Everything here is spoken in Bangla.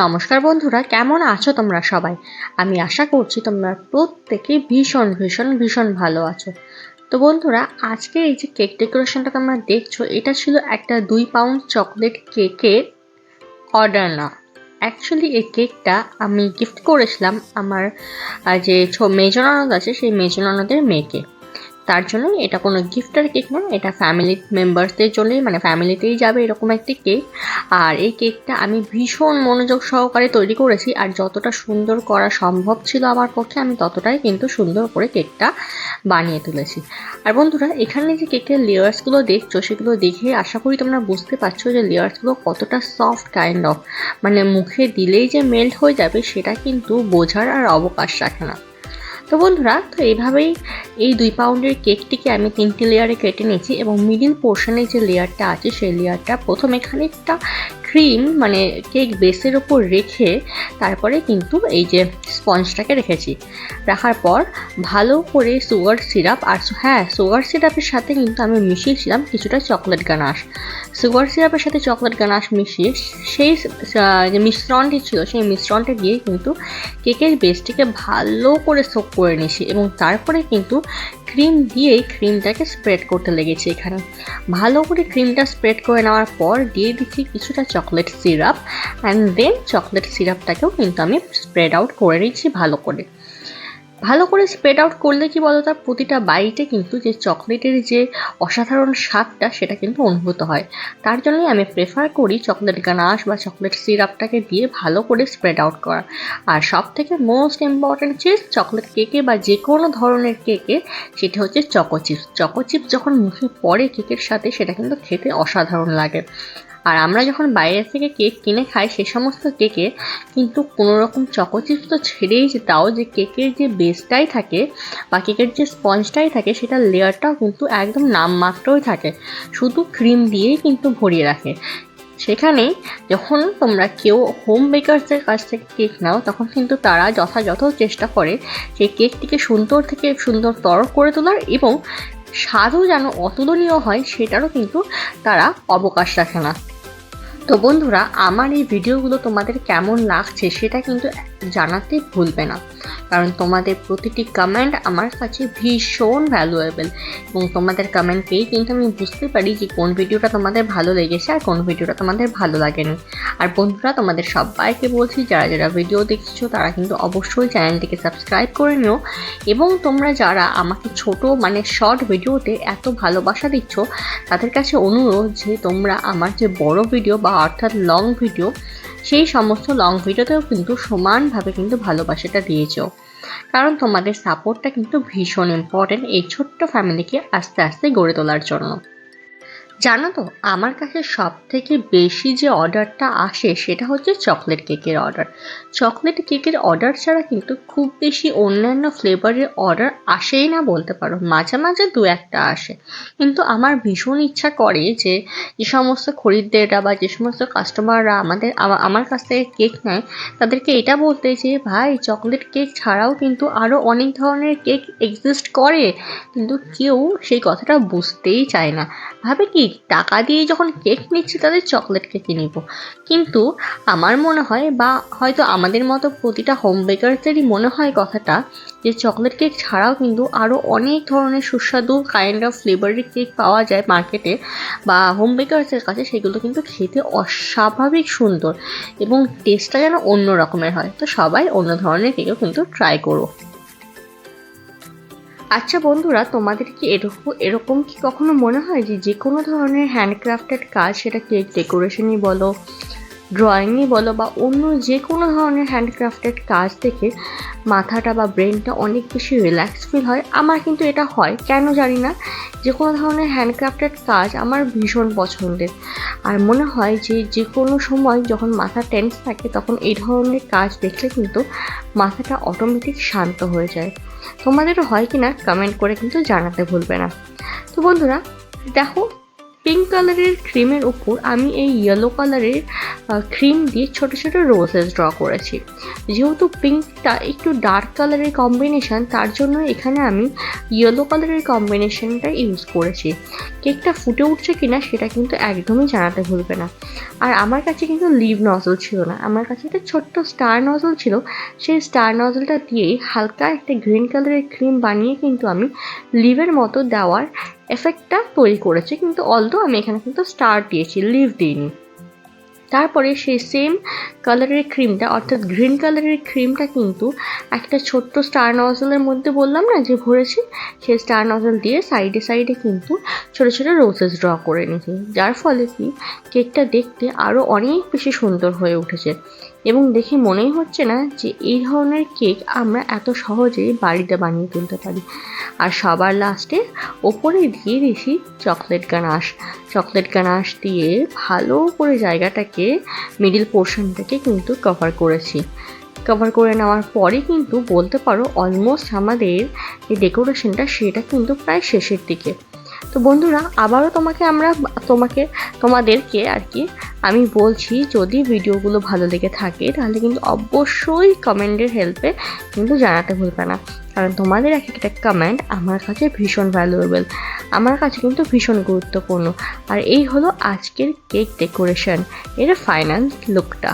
নমস্কার বন্ধুরা, কেমন আছো তোমরা সবাই? আমি আশা করছি তোমরা প্রত্যেকে ভীষণ ভীষণ ভীষণ ভালো আছো। তো বন্ধুরা, আজকে এই যে কেক ডেকোরেশনটা তোমরা দেখছো, এটা ছিল একটা 2 পাউন্ড চকলেট কেকের অর্ডার না। অ্যাকচুয়ালি এই কেকটা আমি গিফট করেছিলাম আমার যে মেজো ননদ আছে, সেই মেজো ননদের মেয়েকে। তার জন্যই এটা কোনো গিফটের কেক না, এটা ফ্যামিলি মেম্বারসদের জন্যই, মানে ফ্যামিলিতেই যাবে এরকম একটি কেক। আর এই কেকটা আমি ভীষণ মনোযোগ সহকারে তৈরি করেছি, আর যতটা সুন্দর করা সম্ভব ছিল আমার পক্ষে আমি ততটাই কিন্তু সুন্দর করে কেকটা বানিয়ে তুলেছি। আর বন্ধুরা, এখানে যে কেকের লেয়ার্সগুলো দেখছো, সেগুলো দেখে আশা করি তোমরা বুঝতে পারছো যে লেয়ার্সগুলো কতটা সফট কাইন্ড অফ, মানে মুখে দিলেই যে মেল্ট হয়ে যাবে সেটা কিন্তু বোঝার আর অবকাশ রাখে না। তো বন্ধুরা, তো এইভাবেই এই 2 পাউন্ডের কেকটিকে আমি 3টি লেয়ারে কেটে নিয়েছি, এবং মিডিল পোর্শনে যে লেয়ারটা আছে সেই লেয়ারটা প্রথমে খানিকটা ক্রিম মানে কেক বেসের ওপর রেখে তারপরে কিন্তু এই যে স্পঞ্জটাকে রেখেছি। রাখার পর ভালো করে সুগার সিরাপ, আর হ্যাঁ, সুগার সিরাপের সাথে কিন্তু আমি মিশিয়েছিলাম কিছুটা চকলেট গানাশ। সুগার সিরাপের সাথে চকলেট গানাশ মিশিয়ে সেই যে মিশ্রণটি ছিল সেই মিশ্রণটা দিয়ে কিন্তু কেকের বেসটিকে ভালো করে সোক করে নিয়েছি, এবং তারপরে কিন্তু ক্রিম দিয়েই ক্রিমটাকে স্প্রেড করতে লেগেছি। এখানে ভালো করে ক্রিমটা স্প্রেড করে নেওয়ার পর দিয়ে দিচ্ছি কিছুটা chocolate syrup, and then chocolate সিরাপটাকেও কিন্তু আমি স্প্রেড আউট করে নিচ্ছি ভালো করে স্প্রেড আউট করলে কি বলতো, তার প্রতিটা বাইটে কিন্তু যে চকলেটের যে অসাধারণ স্বাদটা সেটা কিন্তু অনুভূত হয়। তার জন্যই আমি প্রেফার করি চকলেট গানাশ বা চকলেট সিরাপটাকে দিয়ে ভালো করে স্প্রেড আউট করা। আর সব থেকে মোস্ট ইম্পর্ট্যান্ট চিজ চকলেট কেকে বা যে কোনো ধরনের কেকে, সেটা হচ্ছে চকো চিপস যখন মুখে পড়ে কেকের সাথে, সেটা কিন্তু খেতে অসাধারণ লাগে। আর আমরা যখন বাইরে থেকে কেক কিনে খাই, সে সমস্ত কেকে কিন্তু কোনো রকম চকো চিপস তো ছেড়েই দাও, যে কেকের যে বেসটাই থাকে বা কেকের যে স্পঞ্জটাই থাকে সেটার লেয়ারটাও কিন্তু একদম নামমাত্রই থাকে, শুধু ক্রিম দিয়েই কিন্তু ভরিয়ে রাখে। সেখানে যখন তোমরা কেউ হোম বেকারসদের কাছ থেকে কেক নাও, তখন কিন্তু তারা যথাযথ চেষ্টা করে সেই কেকটিকে সুন্দর থেকে সুন্দরতর করে তোলার, এবং স্বাদও যেন অতুলনীয় হয় সেটারও কিন্তু তারা অবকাশ রাখে না। তো বন্ধুরা, আমার এই ভিডিওগুলো তোমাদের কেমন লাগছে সেটা কিন্তু জানাতে ভুলবে না, কারণ তোমাদের প্রতিটি কমেন্ট আমার কাছে ভীষণ ভ্যালুয়েবল, এবং তোমাদের কমেন্ট পেয়েই কিন্তু আমি বুঝতে পারি যে কোন ভিডিওটা তোমাদের ভালো লেগেছে আর কোন ভিডিওটা তোমাদের ভালো লাগেনি। আর বন্ধুরা, তোমাদের সবাইকে বলছি, যারা যারা ভিডিও দেখছো তারা কিন্তু অবশ্যই চ্যানেলটিকে সাবস্ক্রাইব করে নিও, এবং তোমরা যারা আমাকে ছোট মানে শর্ট ভিডিওতে এত ভালোবাসা দিচ্ছ, তাদের কাছে অনুরোধ যে তোমরা আমার যে বড় ভিডিও বা অর্থাৎ লং ভিডিও, সেই সমস্ত লং ভিডিওতেও কিন্তু সমানভাবে কিন্তু ভালোবাসাটা দিয়েছো, কারণ তোমাদের সাপোর্টটা কিন্তু ভীষণ ইম্পর্টেন্ট এই ছোট্ট ফ্যামিলিকে আস্তে আস্তে গড়ে তোলার জন্য। জানো তো, আমার কাছে সব থেকে বেশি যে অর্ডারটা আসে সেটা হচ্ছে চকলেট কেকের অর্ডার। চকলেট কেকের অর্ডার ছাড়া কিন্তু খুব বেশি অন্যান্য ফ্লেভারের অর্ডার আসেই না বলতে পারো, মাঝে মাঝে 2-1টা আসে। কিন্তু আমার ভীষণ ইচ্ছা করে যে যে সমস্ত খরিদ্দাররা বা যে সমস্ত কাস্টমাররা আমার কাছ থেকে কেক নেয়, তাদেরকে এটা বলতে যে ভাই, চকলেট কেক ছাড়াও কিন্তু আরও অনেক ধরনের কেক এক্সিস্ট করে, কিন্তু কেউ সেই কথাটা বুঝতেই চায় না, ভাবে কি টাকা দিয়ে যখন কেক নিচ্ছি তাদের চকলেট কেকই নিব। কিন্তু আমার মনে হয়, বা হয়তো আমাদের মতো প্রতিটা হোম বেকারসেরই মনে হয় কথাটা, যে চকলেট কেক ছাড়াও কিন্তু আরও অনেক ধরনের সুস্বাদু কাইন্ড অফ ফ্লেভারের কেক পাওয়া যায় মার্কেটে বা হোম বেকারসের কাছে, সেগুলো কিন্তু খেতে অস্বাভাবিক সুন্দর এবং টেস্টটা যেন অন্য রকমের হয়। তো সবাই অন্য ধরনের কেকও কিন্তু ট্রাই করো। আচ্ছা বন্ধুরা, তোমাদের কি এরকম কি কখনো মনে হয় যে যে কোনো ধরনের হ্যান্ডক্রাফটেড কাজ, সেটা কেক ডেকোরেশনই বলো, ড্রয়িংই বলো, বা অন্য যে কোনো ধরনের হ্যান্ডক্রাফটেড কাজ থেকে মাথাটা বা ব্রেনটা অনেক বেশি রিল্যাক্স ফিল হয়? আমার কিন্তু এটা হয়, কেন জানি না। যে কোনো ধরনের হ্যান্ডক্রাফটেড কাজ আমার ভীষণ পছন্দের, আর মনে হয় যে যে কোনো সময় যখন মাথা টেন্স থাকে তখন এই ধরনের কাজ দেখলে কিন্তু মাথাটা অটোমেটিক শান্ত হয়ে যায়। তোমাদেরও হয় কি না কমেন্ট করে কিন্তু জানাতে ভুলবে না। তো বন্ধুরা দেখো, পিঙ্ক কালারের ক্রিমের উপর আমি এই ইয়েলো কালারের ক্রিম দিয়ে ছোট ছোট রোজেস ড্র করেছি। যেহেতু পিঙ্কটা একটু ডার্ক কালারের কম্বিনেশন, তার জন্য এখানে আমি ইয়েলো কালারের কম্বিনেশনটা ইউজ করেছি। কেকটা ফুটে উঠছে কিনা সেটা কিন্তু একদমই জানাতে ভুলবে না। আর আমার কাছে কিন্তু লিভ নজল ছিল না, আমার কাছে একটা ছোট্ট স্টার নজল ছিল। সেই স্টার নজলটা দিয়েই হালকা একটা গ্রিন কালারের ক্রিম বানিয়ে কিন্তু আমি লিভের মতো দেওয়ার এফেক্টটা তৈরি করেছি, কিন্তু অলদো আমি এখানে কিন্তু স্টার দিয়েছি, লিভ দিইনি। তারপরে সেই সেম কালারের ক্রিমটা অর্থাৎ গ্রিন কালারের ক্রিমটা কিন্তু একটা ছোট্ট স্টার নজলের মধ্যে বললাম না যে ভরেছি, সেই স্টার নজল দিয়ে সাইডে সাইডে কিন্তু ছোটো ছোটো রোজেস ড্র করে নিয়েছি, যার ফলে কি কেকটা দেখতে আরও অনেক বেশি সুন্দর হয়ে উঠেছে। এবং দেখে মনেই হচ্ছে না যে এই ধরনের কেক আমরা এত সহজেই বাড়িতে বানিয়ে তুলতে পারি। আর সবার লাস্টে ওপরে দিয়ে দিয়েছি চকলেট গানাশ দিয়ে ভালো করে জায়গাটাকে মিডিল পোর্শনটাকে কিন্তু কভার করে নেওয়ার পরে কিন্তু বলতে পারো অলমোস্ট আমাদের এই ডেকোরেশনটা সেটা কিন্তু প্রায় শেষের দিকে। তো বন্ধুরা, আবারও তোমাদেরকে আর কি আমি বলছি, যদি ভিডিওগুলো ভালো লেগে থাকে তাহলে কিন্তু অবশ্যই কমেন্টের হেল্পে কিন্তু জানাতে ভুলবে না, কারণ তোমাদের এক একটা কমেন্ট আমার কাছে ভীষণ ভ্যালুয়েবল, আমার কাছে কিন্তু ভীষণ গুরুত্বপূর্ণ। আর এই হলো আজকের কেক ডেকোরেশন, এর ফাইনাল লুকটা।